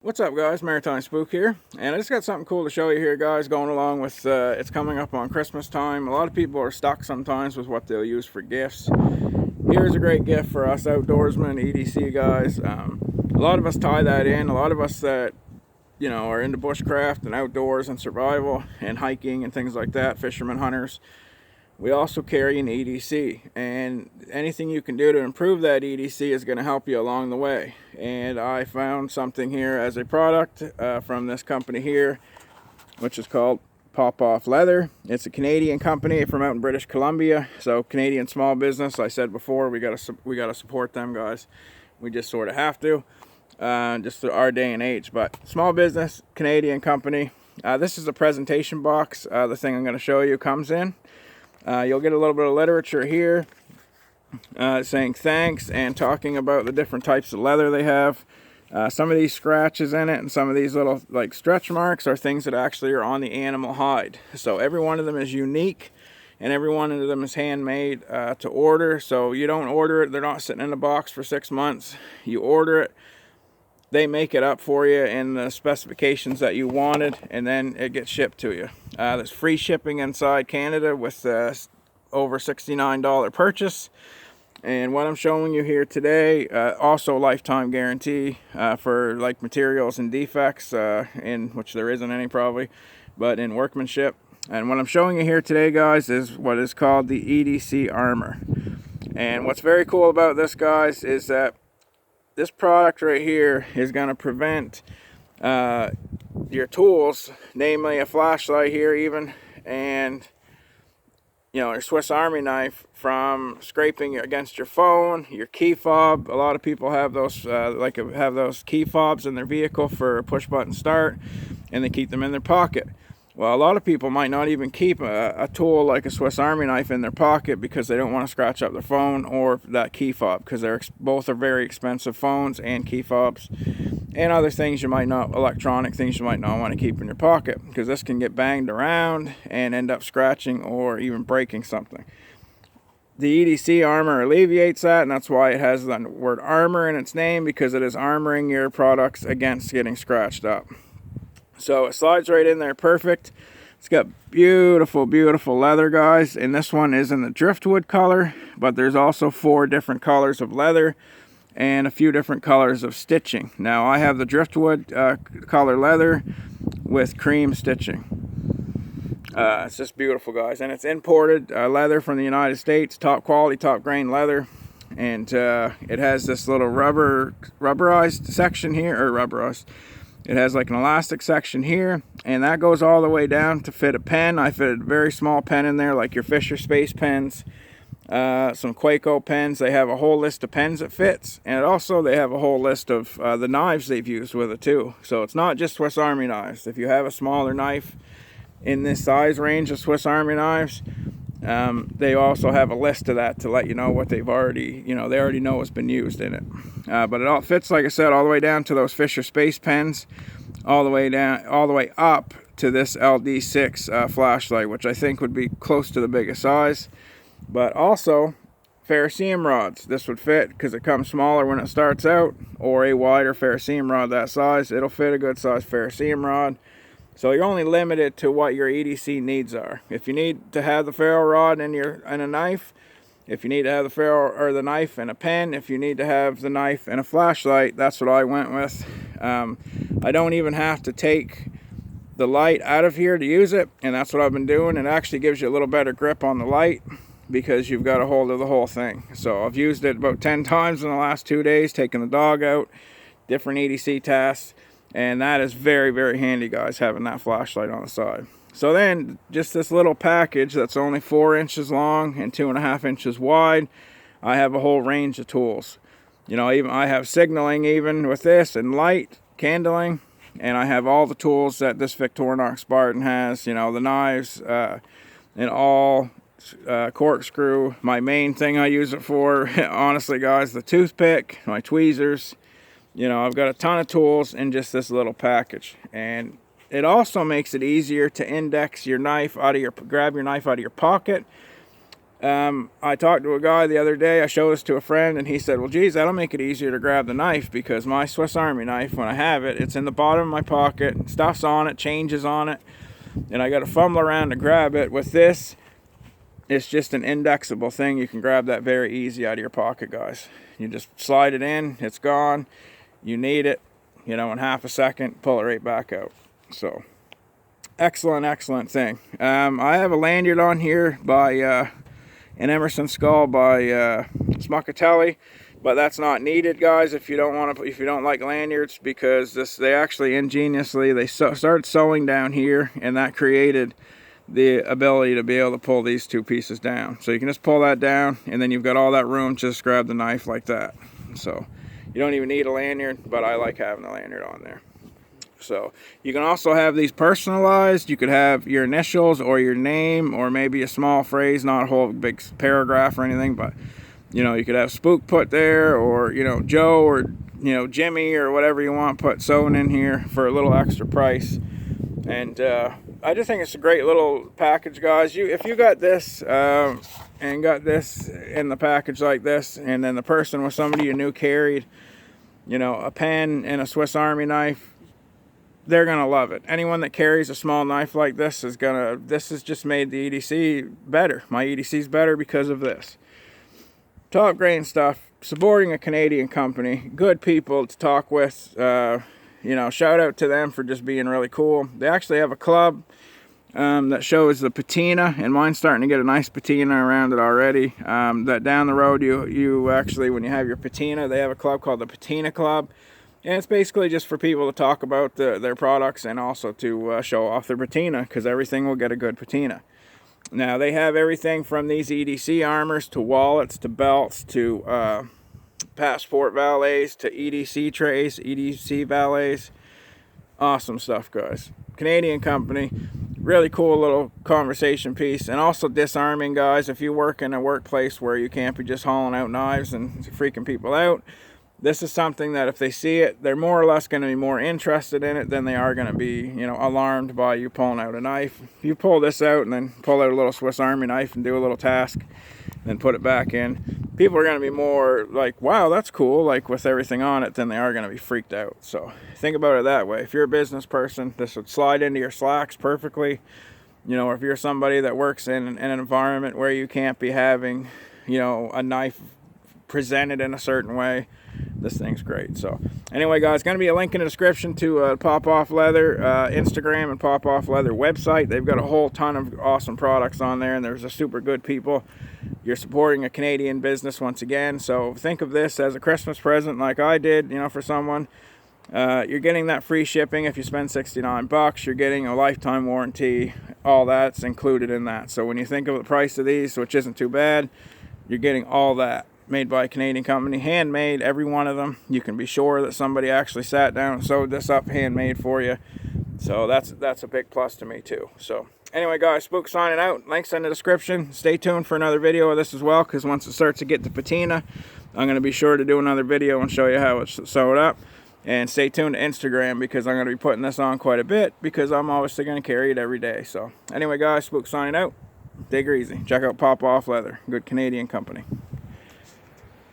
What's up, guys? Maritime Spook here, and I just got something cool to show you here, guys, going along with it's coming up on Christmas time. A lot of people are stuck sometimes with what they'll use for gifts. Here's a great gift for us outdoorsmen, EDC guys. A lot of us tie that in. A lot of us that are into bushcraft and outdoors and survival and hiking and things like that, fishermen, hunters. We also carry an EDC, and anything you can do to improve that EDC is going to help you along the way. And I found something here as a product from this company here, which is called Popov leather. It's a Canadian company from out in British Columbia, so Canadian small business. I said before, we gotta support them, guys. We just sort of have to, just our day and age. But small business, Canadian company. This is the presentation box. The thing I'm going to show you comes in. You'll get a little bit of literature here saying thanks and talking about the different types of leather they have. Some of these scratches in it and some of these little like stretch marks are things that actually are on the animal hide. So every one of them is unique and every one of them is handmade to order. So you don't order it, they're not sitting in a box for 6 months. You order it, they make it up for you in the specifications that you wanted, and then it gets shipped to you. There's free shipping inside Canada with over $69 purchase. And what I'm showing you here today, also lifetime guarantee for like materials and defects, in which there isn't any probably, but in workmanship. And what I'm showing you here today, guys, is what is called the EDC armor. And what's very cool about this, guys, is that this product right here is going to prevent your tools, namely a flashlight here even, and your Swiss Army knife, from scraping against your phone, your key fob. A lot of people have those have those key fobs in their vehicle for a push button start, and they keep them in their pocket. Well, a lot of people might not even keep a tool like a Swiss Army knife in their pocket because they don't want to scratch up their phone or that key fob, because both are very expensive, phones and key fobs, and other things electronic things you might not want to keep in your pocket, because this can get banged around and end up scratching or even breaking something. The EDC armor alleviates that, and that's why it has the word armor in its name, because it is armoring your products against getting scratched up. So it slides right in there perfect. It's got beautiful, beautiful leather, guys. And this one is in the driftwood color, but there's also 4 different colors of leather and a few different colors of stitching. Now I have the driftwood color leather with cream stitching. It's just beautiful, guys. And it's imported leather from the United States, top quality, top grain leather. And it has this little rubberized section here, or rubberized. It has like an elastic section here, and that goes all the way down to fit a pen. I fit a very small pen in there, like your Fisher Space pens, some Quaco pens. They have a whole list of pens that fits, and also they have a whole list of the knives they've used with it too. So it's not just Swiss Army knives. If you have a smaller knife in this size range of Swiss Army knives, they also have a list of that to let you know what they've already, they already know what's been used in it. But it all fits, like I said, all the way down to those Fisher Space pens, all the way up to this LD6 flashlight, which I think would be close to the biggest size. But also ferrocerium rods. This would fit because it comes smaller when it starts out, or a wider ferrocerium rod that size. It'll fit a good size ferrocerium rod. So you're only limited to what your EDC needs are. If you need to have the ferro rod and a knife, if you need to have the ferro or the knife and a pen, if you need to have the knife and a flashlight, that's what I went with. I don't even have to take the light out of here to use it, and that's what I've been doing. It actually gives you a little better grip on the light because you've got a hold of the whole thing. So I've used it about 10 times in the last 2 days, taking the dog out, different EDC tasks. And that is very, very handy, guys, having that flashlight on the side. So then, just this little package that's only 4 inches long and 2.5 inches wide, I have a whole range of tools. Even I have signaling even with this, and light, kindling, and I have all the tools that this Victorinox Spartan has. The knives, and all, corkscrew. My main thing I use it for, honestly, guys, the toothpick, my tweezers. I've got a ton of tools in just this little package, and it also makes it easier to index your knife grab your knife out of your pocket I talked to a guy the other day, I showed this to a friend, and he said, well, geez, that'll make it easier to grab the knife, because my Swiss Army knife, when I have it, it's in the bottom of my pocket, stuff's on it, changes on it, and I got to fumble around to grab it. With this, it's just an indexable thing. You can grab that very easy out of your pocket, guys. You just slide it in, it's gone. You need it, you know, in half a second, pull it right back out. So, excellent thing. I have a lanyard on here by an Emerson skull by Smuckatelli, but that's not needed, guys, if you don't like lanyards, because they actually ingeniously, they started sewing down here, and that created the ability to be able to pull these two pieces down. So you can just pull that down, and then you've got all that room, just grab the knife like that. So you don't even need a lanyard, but I like having the lanyard on there. So you can also have these personalized. You could have your initials or your name, or maybe a small phrase, not a whole big paragraph or anything, but you know, you could have Spook put there, or you know, Joe, or you know, Jimmy, or whatever you want, put sewn in here for a little extra price. And I just think it's a great little package, guys. If you got this and got this in the package like this, and then the person was somebody you knew carried, you know, a pen and a Swiss Army knife, they're gonna love it. Anyone that carries a small knife like this this has just made the EDC better. My EDC's better because of this. Top grain stuff, supporting a Canadian company, good people to talk with. You know, shout out to them for just being really cool. They actually have a club that shows the patina, and mine's starting to get a nice patina around it already. That down the road, you actually, when you have your patina, they have a club called the Patina Club. And it's basically just for people to talk about their products, and also to show off their patina, because everything will get a good patina. Now, they have everything from these EDC armors to wallets to belts to passport valets to EDC trays, EDC valets. Awesome stuff, guys. Canadian company. Really cool little conversation piece. And also disarming, guys. If you work in a workplace where you can't be just hauling out knives and freaking people out, this is something that if they see it, they're more or less going to be more interested in it than they are going to be, you know, alarmed by you pulling out a knife. If you pull this out and then pull out a little Swiss Army knife and do a little task, then put it back in, people are going to be more like, wow, that's cool, like with everything on it, than they are going to be freaked out. So think about it that way. If you're a business person, this would slide into your slacks perfectly. You know, or if you're somebody that works in an environment where you can't be having, you know, a knife presented in a certain way, this thing's great. So anyway, guys, going to be a link in the description to Popov Leather Instagram and Popov Leather website. They've got a whole ton of awesome products on there, and there's a super good people. You're supporting a Canadian business once again, so think of this as a Christmas present like I did, you know, for someone. You're getting that free shipping if you spend $69. You're getting a lifetime warranty. All that's included in that. So when you think of the price of these, which isn't too bad, you're getting all that. Made by a Canadian company, handmade, every one of them. You can be sure that somebody actually sat down and sewed this up handmade for you. So that's a big plus to me too. So anyway, guys, Spook signing out. Links in the description. Stay tuned for another video of this as well, because once it starts to get to patina, I'm going to be sure to do another video and show you how it's sewed up. And stay tuned to Instagram, because I'm going to be putting this on quite a bit, because I'm obviously going to carry it every day. So anyway, guys, Spook signing out. Take her easy. Check out Popov Leather. Good Canadian company.